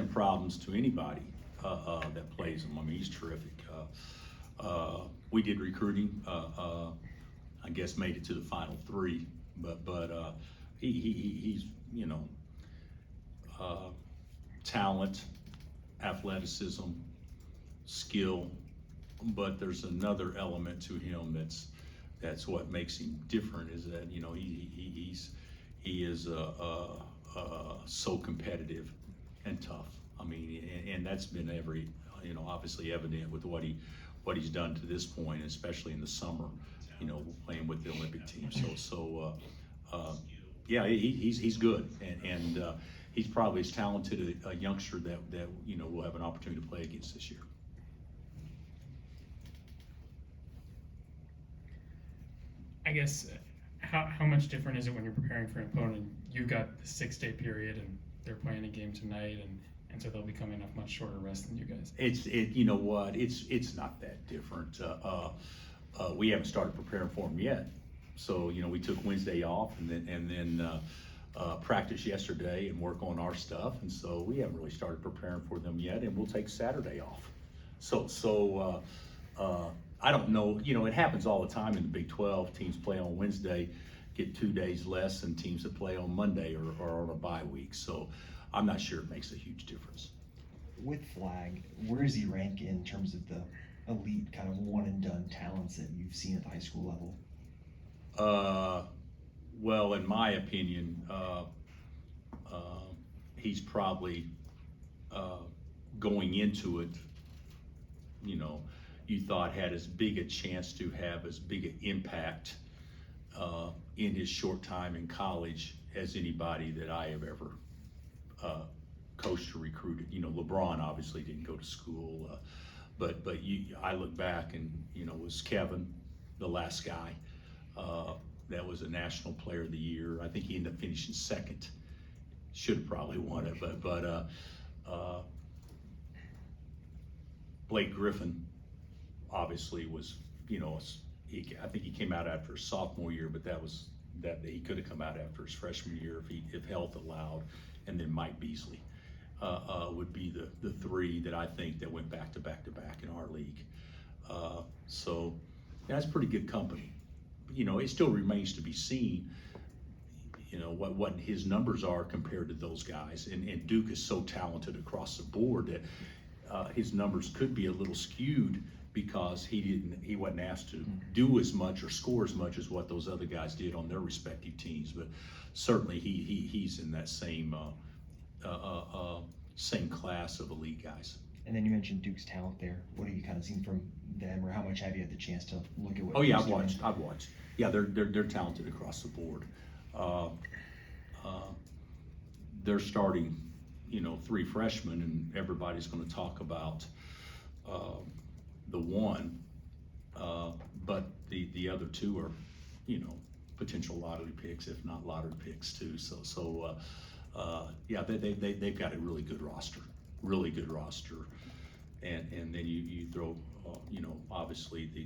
problems to anybody that plays him. I mean, he's terrific. We did recruiting. I guess made it to the final three, but he's talent, athleticism, skill, but there's another element to him that's what makes him different. Is that he is so competitive and tough. I mean, and that's been obviously evident with what he's done to this point, especially in the summer, playing with the Olympic team. Yeah, he's good, and he's probably as talented a youngster that we'll have an opportunity to play against this year. I guess how much different is it when you're preparing for an opponent? You've got the 6-day period, and they're playing a game tonight, and so they'll be coming off much shorter rest than you guys. You know what? It's not that different. We haven't started preparing for them yet, so we took Wednesday off, and then practice yesterday and work on our stuff, and so we haven't really started preparing for them yet, and we'll take Saturday off. So I don't know. It happens all the time in the Big 12. Teams play on Wednesday, get 2 days less than teams that play on Monday or on a bye week. So I'm not sure it makes a huge difference. With Flag, where does he rank in terms of the elite kind of one and done talents that you've seen at the high school level? Well, in my opinion, he's probably going into it, you thought had as big a chance to have as big an impact in his short time in college as anybody that I have ever coached or recruited. LeBron obviously didn't go to school, but I look back and was Kevin, the last guy. That was a National Player of the Year. I think he ended up finishing second. Should have probably won it, but Blake Griffin obviously was, I think he came out after his sophomore year, but that he could have come out after his freshman year if health allowed. And then Mike Beasley would be the three that I think that went back to back in our league. So that's pretty good company. It still remains to be seen, what his numbers are compared to those guys. And Duke is so talented across the board that his numbers could be a little skewed because he wasn't asked to do as much or score as much as what those other guys did on their respective teams. But certainly he's in that same class of elite guys. And then you mentioned Duke's talent there. What have you kind of seen from them, or how much have you had the chance to look at what? Oh yeah, I've watched. Yeah, they're talented across the board. They're starting, 3 freshmen, and everybody's going to talk about the one, but the other 2 are, potential lottery picks, if not lottery picks too. So yeah, they've got a really good roster, and then you throw, obviously the,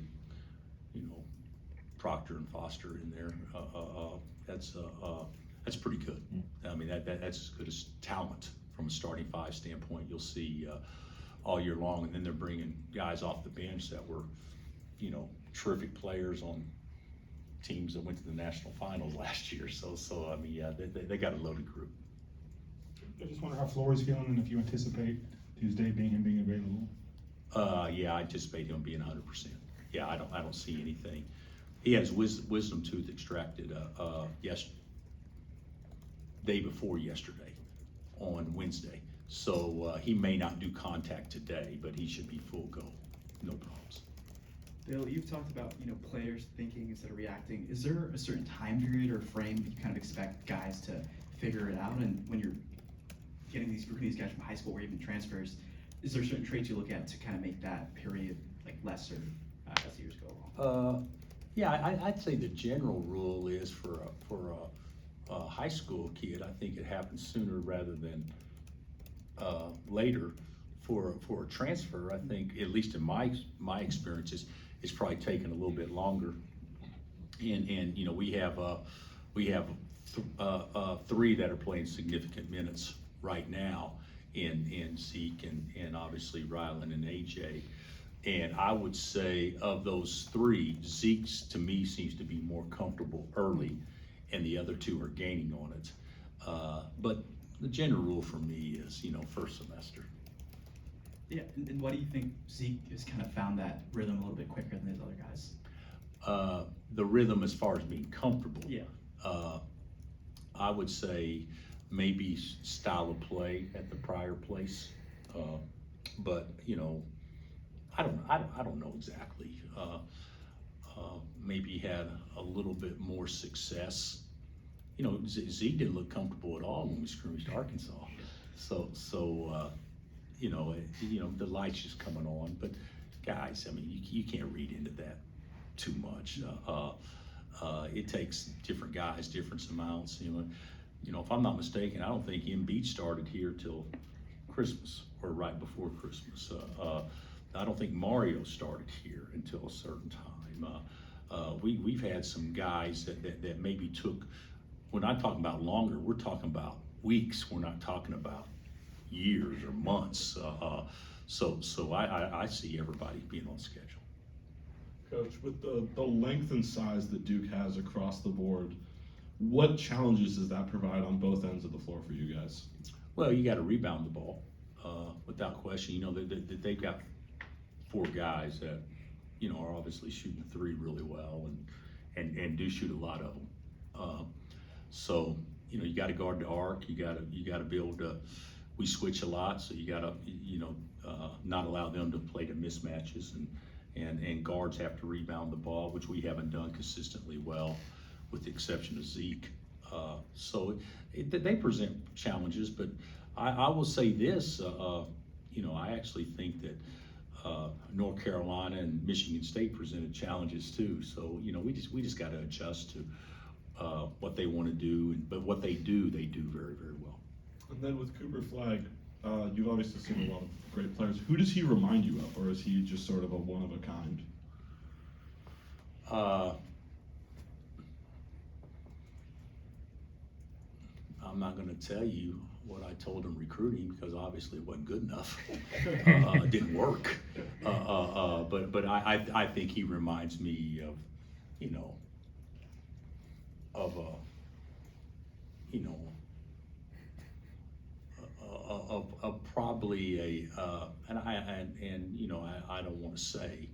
Proctor and Foster in there. That's pretty good. I mean, that's as good as talent from a starting 5 standpoint. You'll see all year long, and then they're bringing guys off the bench that were, terrific players on teams that went to the national finals last year. So I mean, yeah, they got a loaded group. I just wonder how Flory's feeling, and if you anticipate Tuesday being available. Yeah, I anticipate him being 100%. Yeah, I don't see anything. He had his wisdom tooth extracted day before yesterday on Wednesday. So he may not do contact today, but he should be full go, no problems. Bill, you've talked about players thinking instead of reacting. Is there a certain time period or frame that you kind of expect guys to figure it out? And when you're getting recruiting these guys from high school or even transfers, is there certain traits you look at to kind of make that period lesser as the years go along? Yeah, I'd say the general rule is for a high school kid, I think it happens sooner rather than later. For a transfer, I think, at least in my experiences, it's probably taken a little bit longer. And we have 3 that are playing significant minutes right now, in Zeke and obviously Rylan and AJ. And I would say of those three, Zeke's to me seems to be more comfortable early, and the other two are gaining on it. But the general rule for me is, first semester. Yeah, and why do you think Zeke has kind of found that rhythm a little bit quicker than these other guys? The rhythm as far as being comfortable. Yeah. I would say maybe style of play at the prior place, but I don't know exactly. Maybe had a little bit more success. Zeke didn't look comfortable at all when we scrimmaged Arkansas. So the light's just coming on. But guys, I mean, you can't read into that too much. It takes different guys, different amounts. If I'm not mistaken, I don't think Embiid started here till Christmas or right before Christmas. I don't think Mario started here until a certain time. We've had some guys that maybe took. We're not talking about longer. We're talking about weeks. We're not talking about years or months. So I see everybody being on schedule. Coach, with the length and size that Duke has across the board, what challenges does that provide on both ends of the floor for you guys? Well, you got to rebound the ball, without question. They've got four guys that, are obviously shooting the three really well and do shoot a lot of them. So you got to guard the arc. You got to be able to. We switch a lot, so you got to not allow them to play the mismatches, and guards have to rebound the ball, which we haven't done consistently well, with the exception of Zeke. So they present challenges, but I will say this. I actually think that North Carolina and Michigan State presented challenges too. So we just got to adjust to what they want to do, but what they do very, very well. And then with Cooper Flag, you've obviously seen a lot of great players. Who does he remind you of, or is he just sort of a one of a kind? I'm not going to tell you what I told him recruiting, because obviously it wasn't good enough. It didn't work. But I think he reminds me of, of probably and I don't want to say,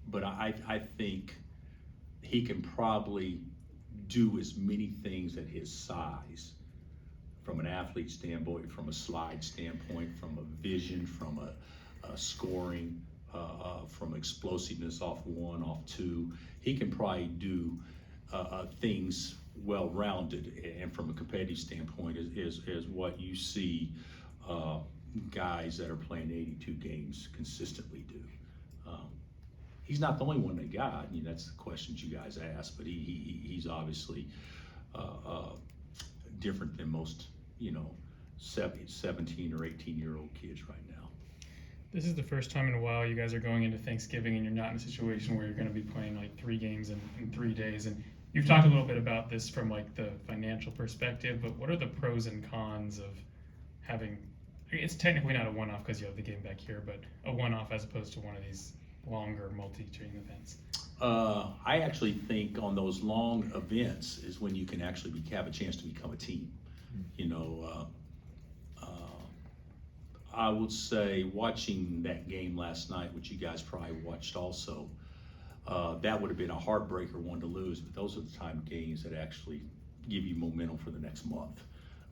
but I think he can probably do as many things at his size, from an athlete standpoint, from a slide standpoint, from a vision, from a scoring, from explosiveness off one, off two. He can probably do things well-rounded, and from a competitive standpoint is what you see guys that are playing 82 games consistently do. He's not the only one they got. That's the questions you guys ask, but he's obviously different than most 17 or 18-year-old kids right now. This is the first time in a while you guys are going into Thanksgiving and you're not in a situation where you're going to be playing like 3 games in 3 days. And you've talked a little bit about this from like the financial perspective, but what are the pros and cons of having, it's technically not a one-off because you have the game back here, but a one-off as opposed to one of these longer multi-team events? I actually think on those long events is when you can actually have a chance to become a team. I would say watching that game last night, which you guys probably watched also, that would have been a heartbreaker one to lose, but those are the time games that actually give you momentum for the next month.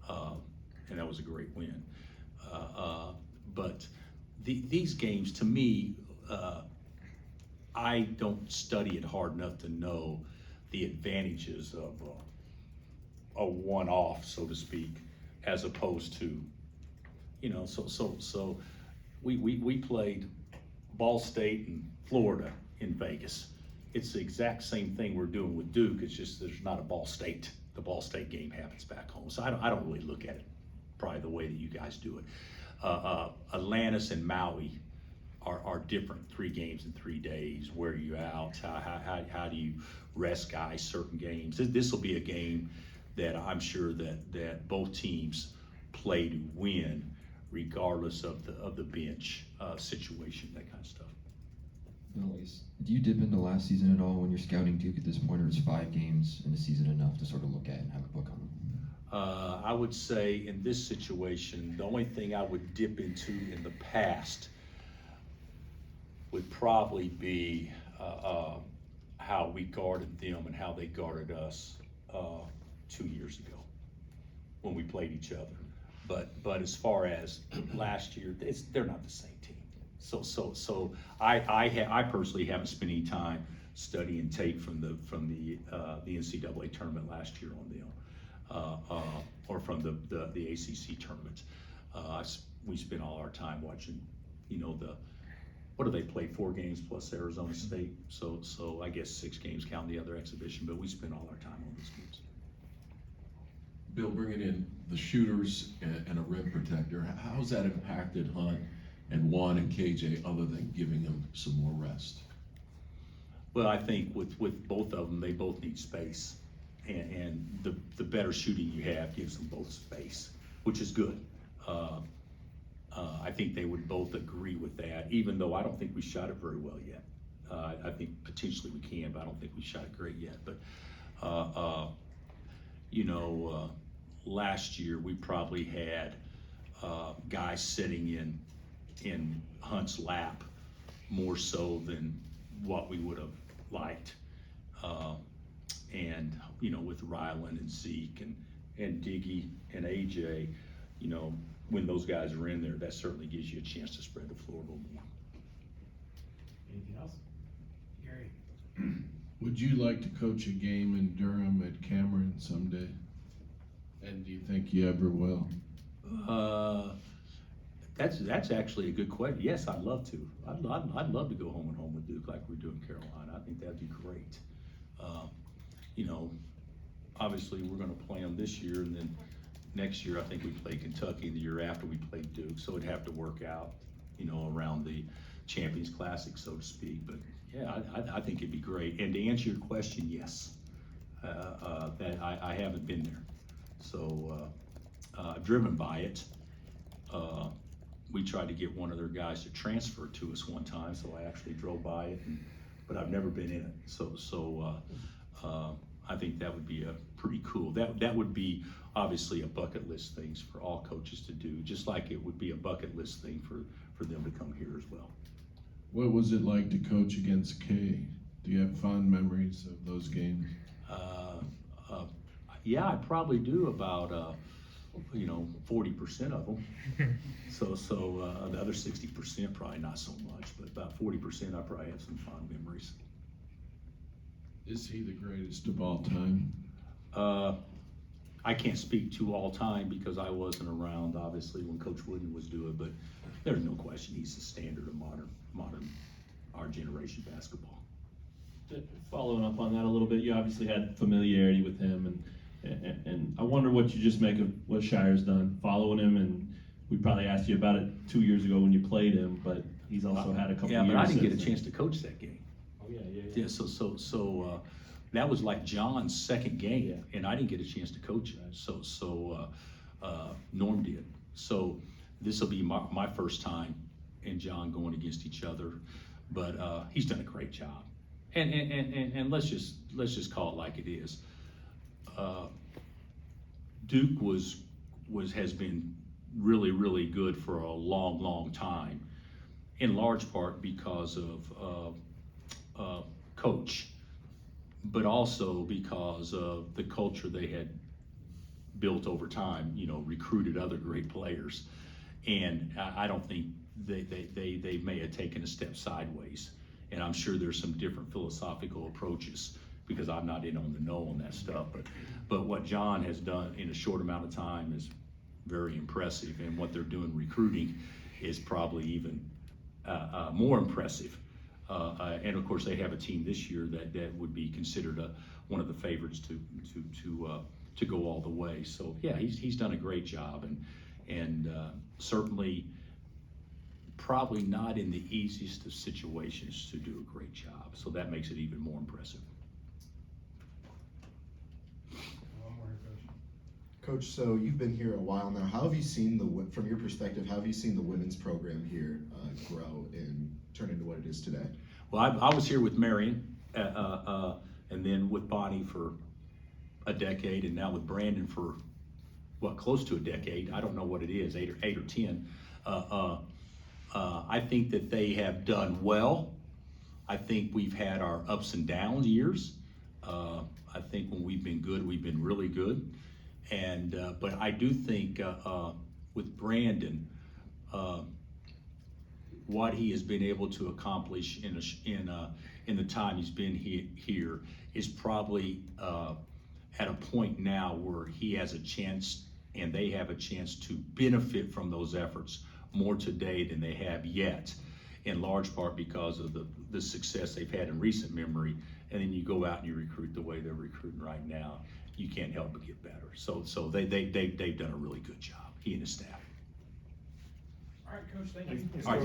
And that was a great win. But these games, to me, I don't study it hard enough to know the advantages of a one-off, so to speak, as opposed to, so we played Ball State and Florida in Vegas. It's the exact same thing we're doing with Duke. It's just there's not a Ball State. The Ball State game happens back home. So I don't really look at it probably the way that you guys do it. Atlantis and Maui are different. 3 games in 3 days. Where are you out? How do you rest guys certain games? This will be a game that I'm sure that both teams play to win, regardless of the bench situation, that kind of stuff. Elise, do you dip into last season at all when you're scouting Duke at this point, or is 5 games in a season enough to sort of look at and have a book on them? I would say in this situation, the only thing I would dip into in the past would probably be how we guarded them and how they guarded us 2 years ago when we played each other. But as far as last year, they're not the same team. So I personally haven't spent any time studying tape from the NCAA tournament last year on them, or from the ACC tournament. We spent all our time watching, what do they play, 4 games plus Arizona State? So I guess 6 games counting the other exhibition, but we spent all our time on those games. Bill, bringing in the shooters and a rim protector, how's that impacted Hunt and Juan and KJ other than giving them some more rest? Well, I think with both of them, they both need space. And the better shooting you have gives them both space, which is good. I think they would both agree with that, even though I don't think we shot it very well yet. I think potentially we can, but I don't think we shot it great yet. But, last year we probably had guys sitting in Hunt's lap more so than what we would have liked. And, with Rylan and Zeke and Diggy and AJ, when those guys are in there, that certainly gives you a chance to spread the floor a little more. Anything else? Gary? Would you like to coach a game in Durham at Cameron someday? And do you think you ever will? That's actually a good question. Yes, I'd love to. I'd love to go home and home with Duke like we're doing Carolina. I think that'd be great. Obviously we're going to play them this year, and then next year I think we play Kentucky, and the year after we play Duke. So it'd have to work out, around the Champions Classic, so to speak. But yeah, I think it'd be great. And to answer your question, yes, that I haven't been there, so driven by it. We tried to get one of their guys to transfer to us one time, so I actually drove by it, but I've never been in it. So I think that would be a pretty cool. That would be obviously a bucket list things for all coaches to do, just like it would be a bucket list thing for them to come here as well. What was it like to coach against K? Do you have fond memories of those games? Yeah, I probably do about 40% of them. So the other 60% probably not so much, but about 40% I probably have some fond memories. Is he the greatest of all time? I can't speak to all time because I wasn't around, obviously, when Coach Wooden was doing it, but there's no question he's the standard of modern our generation basketball. Following up on that a little bit, you obviously had familiarity with him, and I wonder what you just make of what Shire's done, following him, and we probably asked you about it 2 years ago when you played him, but he's also had a couple years. Yeah, but I didn't get a since chance to coach that game. Oh, yeah. Yeah, so that was like John's second game, and I didn't get a chance to coach it. So Norm did. So this will be my first time and John going against each other, but he's done a great job. And let's just call it like it is. Duke has been really, really good for a long, long time, in large part because of coach, but also because of the culture they had built over time, recruited other great players. And I don't think they may have taken a step sideways. And I'm sure there's some different philosophical approaches because I'm not in on the know on that stuff. But what John has done in a short amount of time is very impressive. And what they're doing recruiting is probably even more impressive. And of course, they have a team this year that would be considered one of the favorites to go all the way. So yeah, he's done a great job, and certainly probably not in the easiest of situations to do a great job. So that makes it even more impressive. One more, Coach. Coach, so you've been here a while now. How have you seen from your perspective, how have you seen the women's program here grow and turn into what it is today? Well, I was here with Marion, and then with Bonnie for a decade, and now with Brandon for, close to a decade. I don't know what it is, 8 or 10. I think that they have done well. I think we've had our ups and downs years. I think when we've been good, we've been really good. And but I do think with Brandon, what he has been able to accomplish in the time he's been here is probably at a point now where he has a chance and they have a chance to benefit from those efforts more today than they have yet, in large part because of the success they've had in recent memory. And then you go out and you recruit the way they're recruiting right now, you can't help but get better. So they've done a really good job, he and his staff. All right, Coach, thank you. All right, guys.